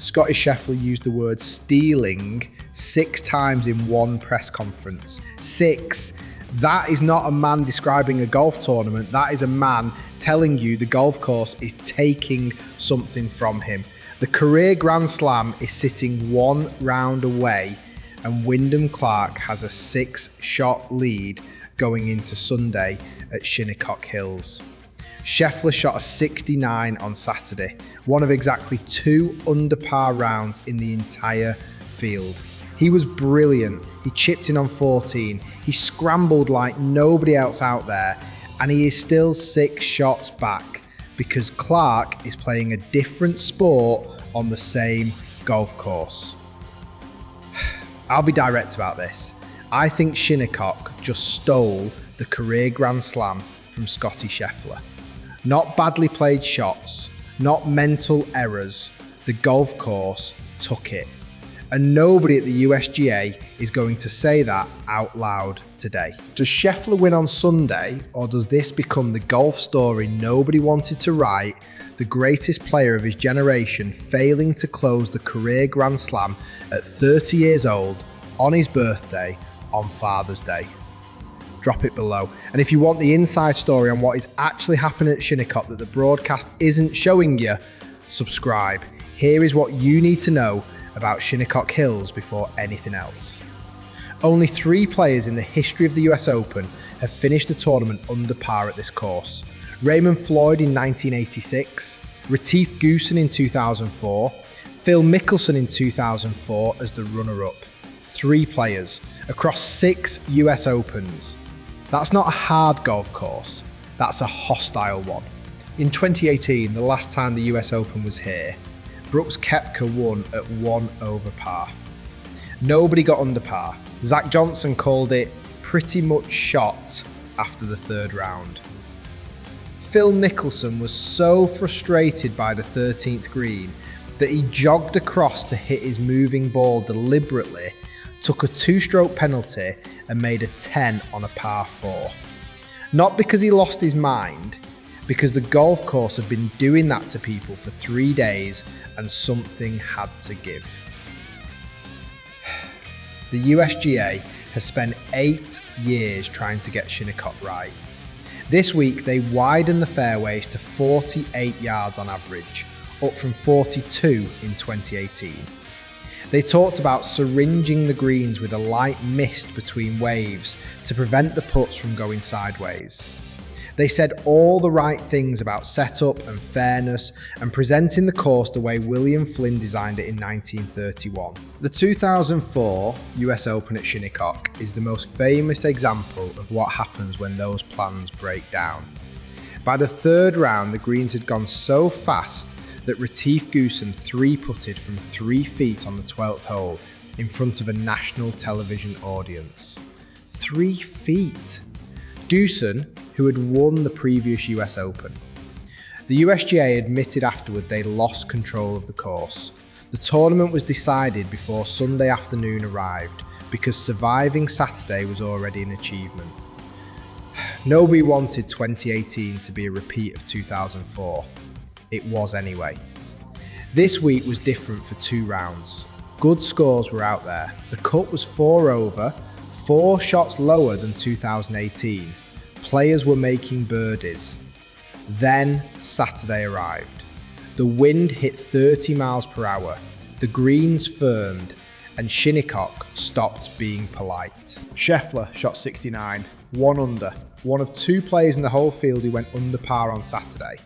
Scottie Scheffler used the word stealing 6 times in one press conference. 6. That is not a man describing a golf tournament. That is a man telling you the golf course is taking something from him. The career Grand Slam is sitting 1 round away, and Wyndham Clark has a 6-shot lead going into Sunday at Shinnecock Hills. Scheffler shot a 69 on Saturday, one of exactly 2 under par rounds in the entire field. He was brilliant. He chipped in on 14. He scrambled like nobody else out there, and he is still 6 shots back because Clark is playing a different sport on the same golf course. I'll be direct about this. I think Shinnecock just stole the career Grand Slam from Scottie Scheffler. Not badly played shots, not mental errors. The golf course took it. And nobody at the USGA is going to say that out loud today. Does Scheffler win on Sunday, or does this become the golf story nobody wanted to write, the greatest player of his generation failing to close the career Grand Slam at 30 years old on his birthday on Father's Day? Drop it below. And if you want the inside story on what is actually happening at Shinnecock that the broadcast isn't showing you, subscribe. Here is what you need to know about Shinnecock Hills before anything else. Only 3 players in the history of the US Open have finished the tournament under par at this course. Raymond Floyd in 1986, Retief Goosen in 2004, Phil Mickelson in 2004 as the runner-up. 3 players across 6 US Opens. That's not a hard golf course, that's a hostile one. In 2018, the last time the US Open was here, Brooks Koepka won at 1 over par. Nobody got under par. Zach Johnson called it pretty much shot after the 3rd round. Phil Mickelson was so frustrated by the 13th green that he jogged across to hit his moving ball deliberately, took a 2-stroke penalty and made a 10 on a par 4. Not because he lost his mind, because the golf course had been doing that to people for 3 days and something had to give. The USGA has spent 8 years trying to get Shinnecock right. This week they widened the fairways to 48 yards on average, up from 42 in 2018. They talked about syringing the greens with a light mist between waves to prevent the putts from going sideways. They said all the right things about setup and fairness and presenting the course the way William Flynn designed it in 1931. The 2004 US Open at Shinnecock is the most famous example of what happens when those plans break down. By the 3rd round, the greens had gone so fast that Retief Goosen 3-putted from 3 feet on the 12th hole in front of a national television audience. 3 feet! Goosen, who had won the previous US Open. The USGA admitted afterward they lost control of the course. The tournament was decided before Sunday afternoon arrived because surviving Saturday was already an achievement. Nobody wanted 2018 to be a repeat of 2004. It was anyway. This week was different for 2 rounds. Good scores were out there. The cut was 4 over, 4 shots lower than 2018. Players were making birdies. Then Saturday arrived. The wind hit 30 miles per hour. The greens firmed and Shinnecock stopped being polite. Scheffler shot 69, 1 under. One of 2 players in the whole field who went under par on Saturday.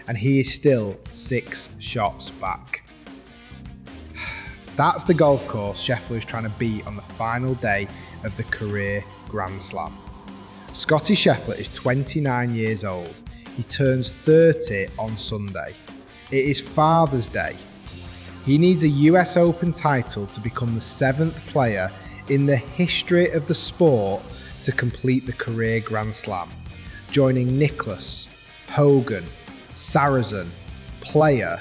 And he is still 6 shots back. That's the golf course Scheffler is trying to beat on the final day of the career Grand Slam. Scottie Scheffler is 29 years old. He turns 30 on Sunday. It is Father's Day. He needs a US Open title to become the 7th player in the history of the sport to complete the career Grand Slam, joining Nicklaus, Hogan, Sarazen, Player,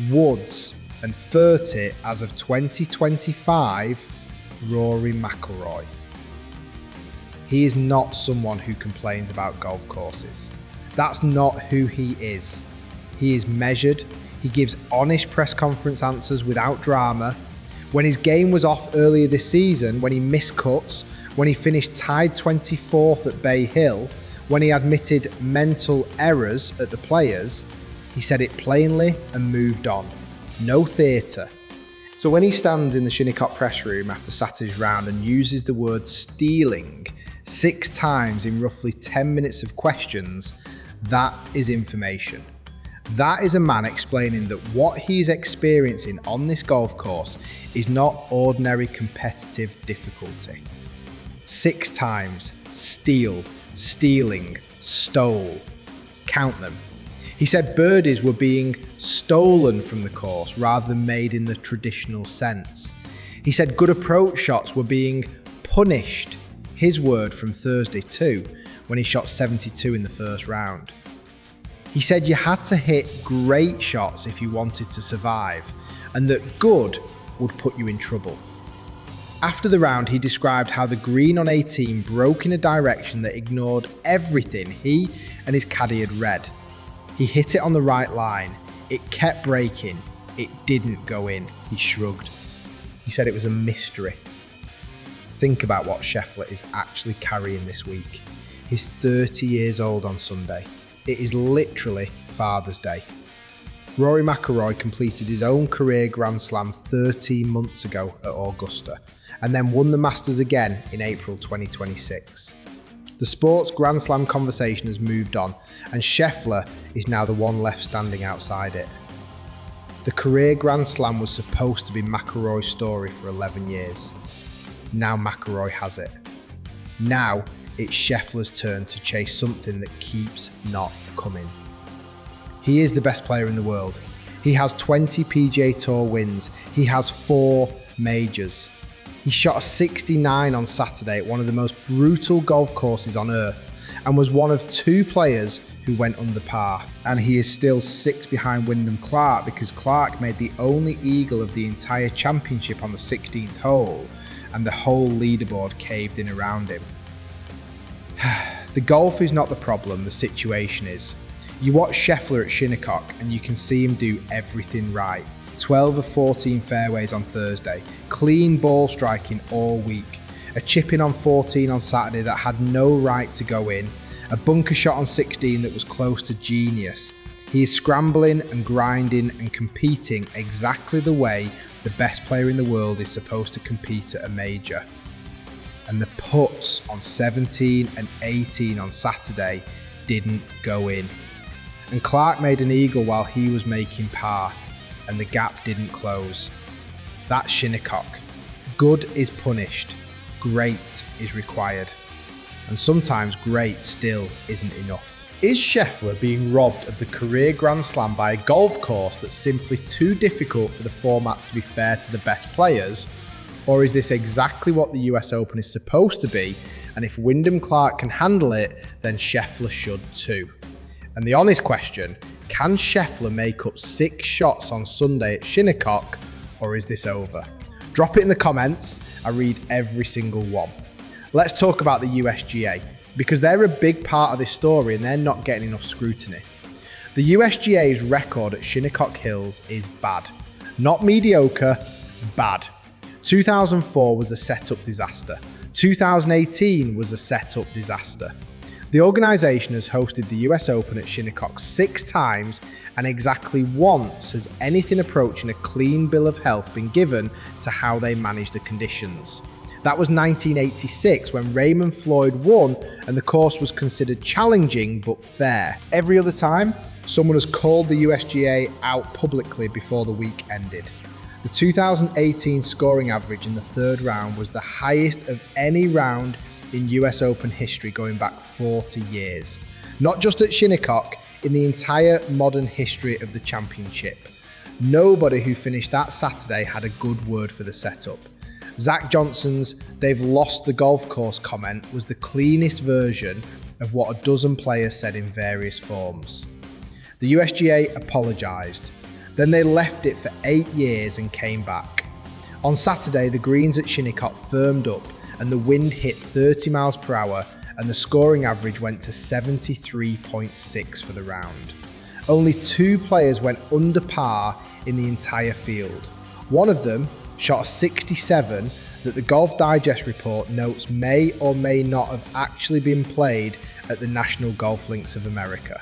Woods and 30 as of 2025, Rory McIlroy. He is not someone who complains about golf courses. That's not who he is. He is measured, He gives honest press conference answers without drama. When his game was off earlier this season, when he missed cuts, when he finished tied 24th at Bay Hill, when he admitted mental errors at the Players, he said it plainly and moved on. No theatre. So when he stands in the Shinnecock press room after Saturday's round and uses the word stealing 6 times in roughly 10 minutes of questions, that is information. That is a man explaining that what he's experiencing on this golf course is not ordinary competitive difficulty. 6 times, steal, stealing, stole. Count them. He said birdies were being stolen from the course rather than made in the traditional sense. He said good approach shots were being punished, his word from Thursday too, when he shot 72 in the first round. He said you had to hit great shots if you wanted to survive, and that good would put you in trouble. After the round, he described how the green on 18 broke in a direction that ignored everything he and his caddy had read. He hit it on the right line. It kept breaking. It didn't go in. He shrugged. He said it was a mystery. Think about what Scheffler is actually carrying this week. He's 30 years old on Sunday. It is literally Father's Day. Rory McIlroy completed his own career Grand Slam 13 months ago at Augusta, and then won the Masters again in April 2026. The sport's Grand Slam conversation has moved on, and Scheffler is now the one left standing outside it. The career Grand Slam was supposed to be McIlroy's story for 11 years. Now McIlroy has it. Now it's Scheffler's turn to chase something that keeps not coming. He is the best player in the world. He has 20 PGA Tour wins. He has 4 majors. He shot a 69 on Saturday at one of the most brutal golf courses on earth and was one of 2 players who went under par. And he is still 6 behind Wyndham Clark because Clark made the only eagle of the entire championship on the 16th hole and the whole leaderboard caved in around him. The golf is not the problem, the situation is. You watch Scheffler at Shinnecock and you can see him do everything right. 12 of 14 fairways on Thursday, clean ball striking all week, a chip in on 14 on Saturday that had no right to go in, a bunker shot on 16 that was close to genius. He is scrambling and grinding and competing exactly the way the best player in the world is supposed to compete at a major. And the putts on 17 and 18 on Saturday didn't go in. And Clark made an eagle while he was making par, and the gap didn't close. That's Shinnecock. Good is punished, great is required. And sometimes great still isn't enough. Is Scheffler being robbed of the career Grand Slam by a golf course that's simply too difficult for the format to be fair to the best players? Or is this exactly what the US Open is supposed to be? And if Wyndham Clark can handle it, then Scheffler should too. And the honest question, can Scheffler make up 6 shots on Sunday at Shinnecock, or is this over? Drop it in the comments. I read every single one. Let's talk about the USGA, because they're a big part of this story and they're not getting enough scrutiny. The USGA's record at Shinnecock Hills is bad. Not mediocre, bad. 2004 was a setup disaster. 2018 was a setup disaster. The organisation has hosted the US Open at Shinnecock 6 times, and exactly once has anything approaching a clean bill of health been given to how they manage the conditions. That was 1986 when Raymond Floyd won and the course was considered challenging but fair. Every other time, someone has called the USGA out publicly before the week ended. The 2018 scoring average in the 3rd round was the highest of any round in US Open history going back 40 years. Not just at Shinnecock, in the entire modern history of the championship. Nobody who finished that Saturday had a good word for the setup. Zach Johnson's "they've lost the golf course" comment was the cleanest version of what a dozen players said in various forms. The USGA apologised. Then they left it for 8 years and came back. On Saturday, the greens at Shinnecock firmed up and the wind hit 30 miles per hour and the scoring average went to 73.6 for the round. Only 2 players went under par in the entire field. One of them shot a 67 that the Golf Digest report notes may or may not have actually been played at the National Golf Links of America.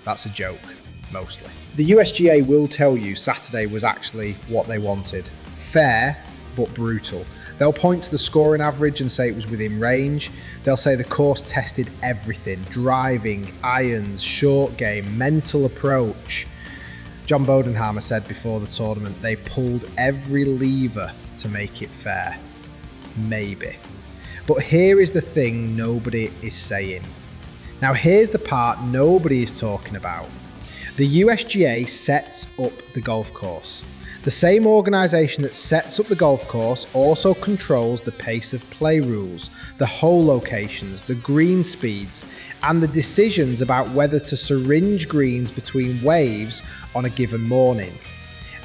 That's a joke, mostly. The USGA will tell you Saturday was actually what they wanted. Fair, but brutal. They'll point to the scoring average and say it was within range. They'll say the course tested everything: driving, irons, short game, mental approach. John Bodenhammer said before the tournament they pulled every lever to make it fair. Maybe. But here is the thing nobody is saying. Now here's the part nobody is talking about. The USGA sets up the golf course. The same organisation that sets up the golf course also controls the pace of play rules, the hole locations, the green speeds, and the decisions about whether to syringe greens between waves on a given morning.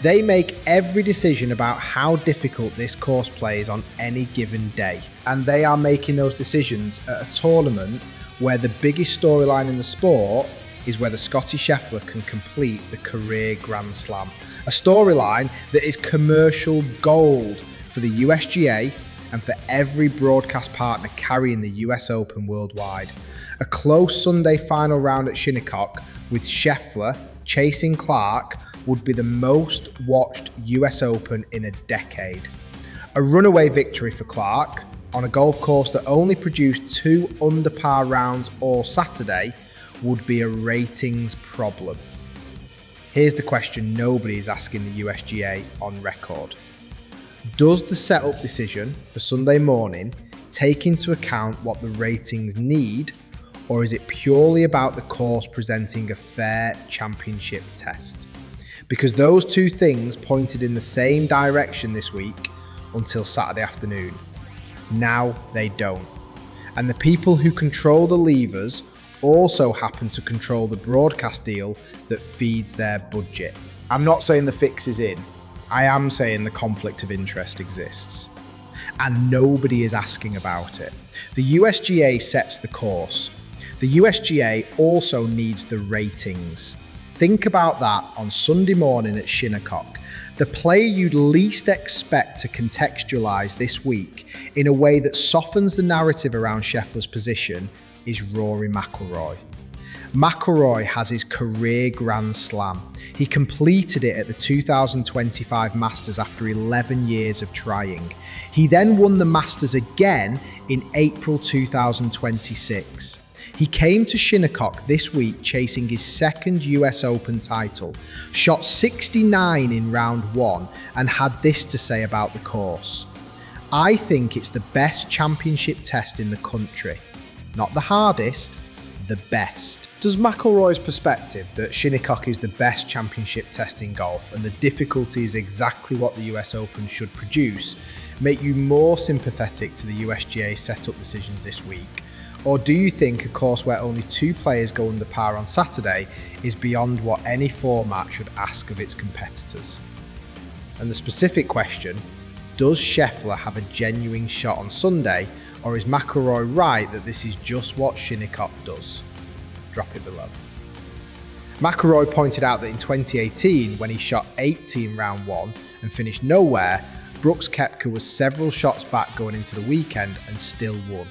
They make every decision about how difficult this course plays on any given day. And they are making those decisions at a tournament where the biggest storyline in the sport is whether Scottie Scheffler can complete the career Grand Slam. A storyline that is commercial gold for the USGA and for every broadcast partner carrying the US Open worldwide. A close Sunday final round at Shinnecock with Scheffler chasing Clark would be the most watched US Open in a decade. A runaway victory for Clark on a golf course that only produced 2 under par rounds all Saturday would be a ratings problem. Here's the question nobody is asking the USGA on record. Does the setup decision for Sunday morning take into account what the ratings need, or is it purely about the course presenting a fair championship test? Because those 2 things pointed in the same direction this week until Saturday afternoon. Now they don't. And the people who control the levers also happen to control the broadcast deal that feeds their budget. I'm not saying the fix is in. I am saying the conflict of interest exists. And nobody is asking about it. The USGA sets the course. The USGA also needs the ratings. Think about that on Sunday morning at Shinnecock. The player you'd least expect to contextualise this week in a way that softens the narrative around Scheffler's position is Rory McIlroy. McIlroy has his career Grand Slam. He completed it at the 2025 Masters after 11 years of trying. He then won the Masters again in April 2026. He came to Shinnecock this week chasing his 2nd US Open title, shot 69 in round 1 and had this to say about the course. I think it's the best championship test in the country. Not the hardest, the best. Does McIlroy's perspective that Shinnecock is the best championship test in golf and the difficulty is exactly what the US Open should produce make you more sympathetic to the USGA setup decisions this week? Or do you think a course where only 2 players go under par on Saturday is beyond what any format should ask of its competitors? And the specific question, does Scheffler have a genuine shot on Sunday, or is McIlroy right that this is just what Shinnecock does? Drop it below. McIlroy pointed out that in 2018, when he shot 80 in round 1 and finished nowhere, Brooks Koepka was several shots back going into the weekend and still won.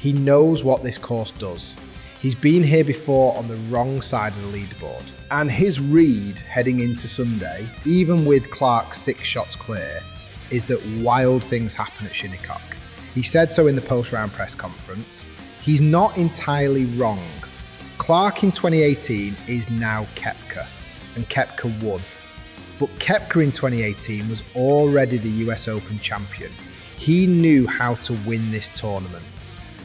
He knows what this course does. He's been here before on the wrong side of the leaderboard. And his read heading into Sunday, even with Clark 6 shots clear, is that wild things happen at Shinnecock. He said so in the post-round press conference. He's not entirely wrong. Clark in 2018 is now Koepka, and Koepka won. But Koepka in 2018 was already the US Open champion. He knew how to win this tournament.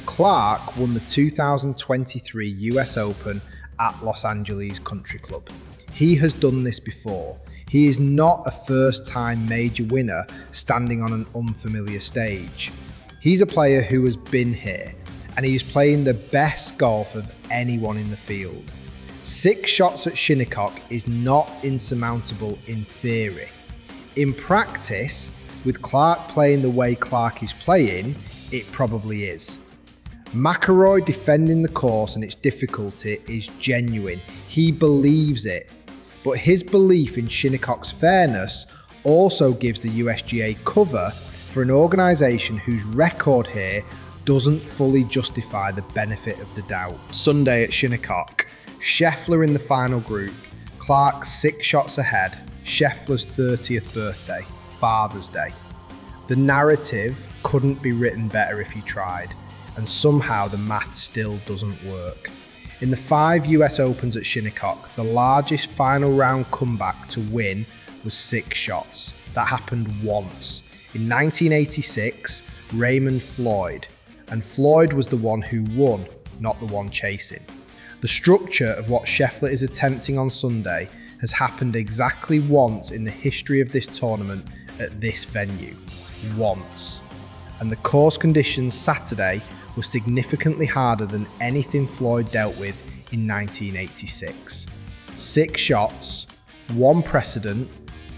Clark won the 2023 US Open at Los Angeles Country Club. He has done this before. He is not a first-time major winner standing on an unfamiliar stage. He's a player who has been here, and he is playing the best golf of anyone in the field. 6 shots at Shinnecock is not insurmountable in theory. In practice, with Clark playing the way Clark is playing, it probably is. McIlroy defending the course and its difficulty is genuine. He believes it. But his belief in Shinnecock's fairness also gives the USGA cover for an organisation whose record here doesn't fully justify the benefit of the doubt. Sunday at Shinnecock, Scheffler in the final group, Clark 6 shots ahead, Scheffler's 30th birthday, Father's Day. The narrative couldn't be written better if you tried, and somehow the math still doesn't work. In the 5 US Opens at Shinnecock, the largest final round comeback to win was 6 shots. That happened once. In 1986, Raymond Floyd, and Floyd was the one who won, not the one chasing. The structure of what Scheffler is attempting on Sunday has happened exactly once in the history of this tournament at this venue. Once. And the course conditions Saturday were significantly harder than anything Floyd dealt with in 1986. 6 shots, 1 precedent,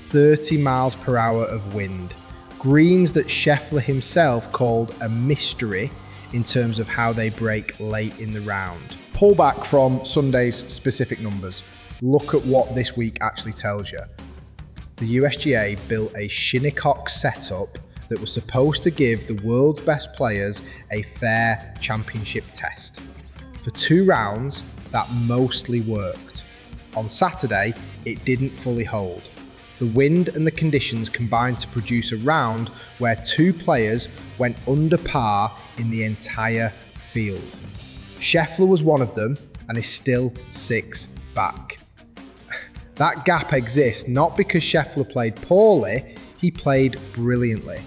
30 miles per hour of wind. Greens that Scheffler himself called a mystery in terms of how they break late in the round. Pull back from Sunday's specific numbers. Look at what this week actually tells you. The USGA built a Shinnecock setup that was supposed to give the world's best players a fair championship test. For 2 rounds, that mostly worked. On Saturday, it didn't fully hold. The wind and the conditions combined to produce a round where 2 players went under par in the entire field. Scheffler was one of them and is still 6 back. That gap exists not because Scheffler played poorly, he played brilliantly.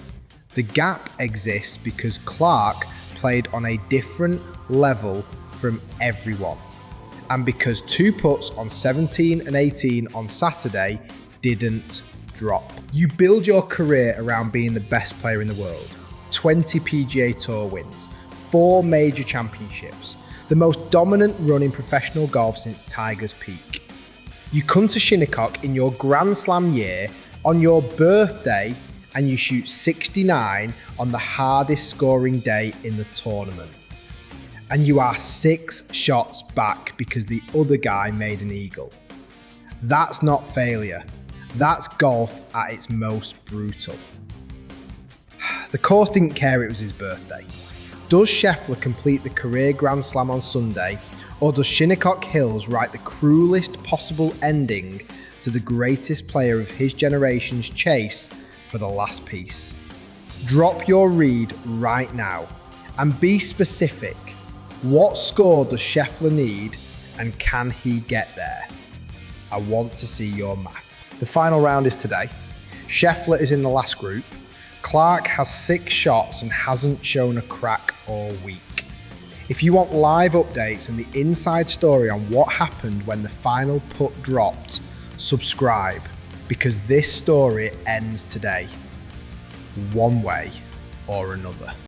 The gap exists because Clark played on a different level from everyone, and because 2 putts on 17 and 18 on Saturday didn't drop. You build your career around being the best player in the world. 20 PGA Tour wins, 4 major championships, the most dominant run in professional golf since Tiger's peak. You come to Shinnecock in your Grand Slam year on your birthday and you shoot 69 on the hardest scoring day in the tournament. And you are 6 shots back because the other guy made an eagle. That's not failure. That's golf at its most brutal. The course didn't care it was his birthday. Does Scheffler complete the career Grand Slam on Sunday, or does Shinnecock Hills write the cruelest possible ending to the greatest player of his generation's chase for the last piece? Drop your read right now and be specific. What score does Scheffler need and can he get there? I want to see your math. The final round is today. Scheffler is in the last group. Clark has 6 shots and hasn't shown a crack all week. If you want live updates and the inside story on what happened when the final putt dropped, subscribe, because this story ends today, one way or another.